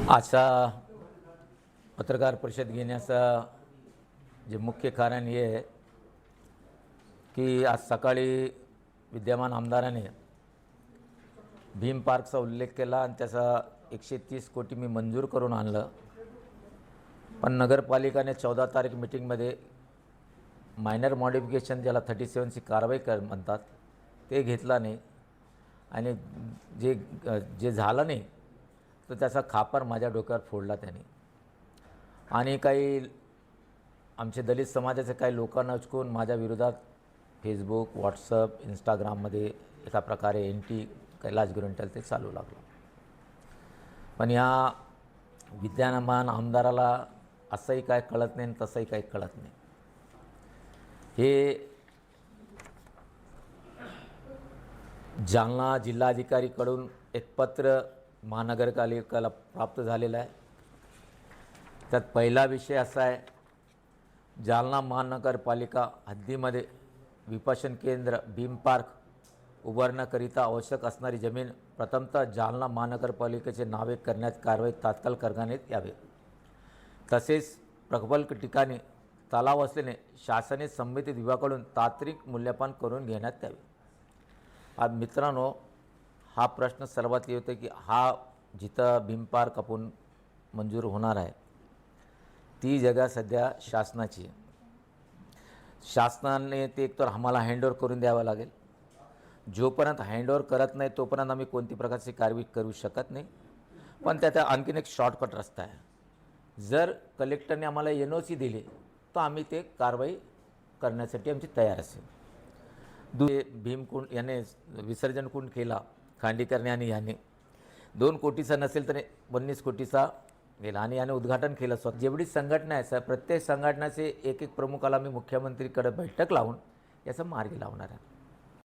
आजचा पत्रकार परिषद घेण्याचा जे मुख्य कारण हे आहे की आज सकाळी विद्यमान आमदाराने भीम पार्कचा उल्लेख केला आणि त्याचा 130 कोटी मी मंजूर करून आणलं, पण नगरपालिकाने 14 तारीख मीटिंगमध्ये मायनर मॉडिफिकेशन ज्याला 37ची कारवाई म्हणतात ते घेतला नाही आणि जे झालं नाही तर त्याचा खापर माझ्या डोक्यावर फोडला त्याने. आणि काही आमचे दलित समाजाचे काही लोकांना उचकून माझ्या विरोधात फेसबुक, व्हॉट्सअप, इंस्टाग्राममध्ये एका प्रकारे एंटी कैलास गुरंटल ते चालू लागलं. पण या विद्यमान आमदाराला असंही काय कळत नाही आणि तसंही काही कळत नाही. हे जालना जिल्हाधिकारीकडून एक पत्र महानगरपालिकेला प्राप्त झालेलं आहे. त्यात पहिला विषय असा आहे, जालना महानगरपालिका हद्दीमध्ये विपश्यन केंद्र भीम पार्क उभारण्याकरिता आवश्यक असणारी जमीन प्रथमतः जालना महानगरपालिकेचे नावे करण्यात कारवाई तात्काळ करण्यात यावे. तसेच प्रकल्प ठिकाणी तलाव असल्याने शासनाने संबंधित विभागाकडून तांत्रिक मूल्यमापन करून घेण्यात यावे. आज मित्रांनो, हा प्रश्न सर्वात येतो की हा जिथं भीम पार्क आपण मंजूर होणार आहे ती जागा सध्या शासनाची आहे. शासनाने ते एकतर आम्हाला हँडओव्हर करून द्यावं लागेल. जोपर्यंत हँडओव्हर करत नाही तोपर्यंत आम्ही कोणती प्रकारची कारवाई करू शकत नाही. पण त्यात आणखीन एक शॉर्टकट रस्ता आहे. जर कलेक्टरने आम्हाला NOC दिली तर आम्ही ते कारवाई करण्यासाठी आमची तयार असेल. भीमकुंड याने विसर्जन कुंड केला खांडीकरने आणि याने 2 कोटीचा नसेल तर 19 कोटीचा गेला आणि याने उद्घाटन केलं. जेवढी संघटना आहे प्रत्येक संघटनाचे एक प्रमुखाला मी मुख्यमंत्रीकडे बैठक लावून याचा मार्गी लावणार आहे.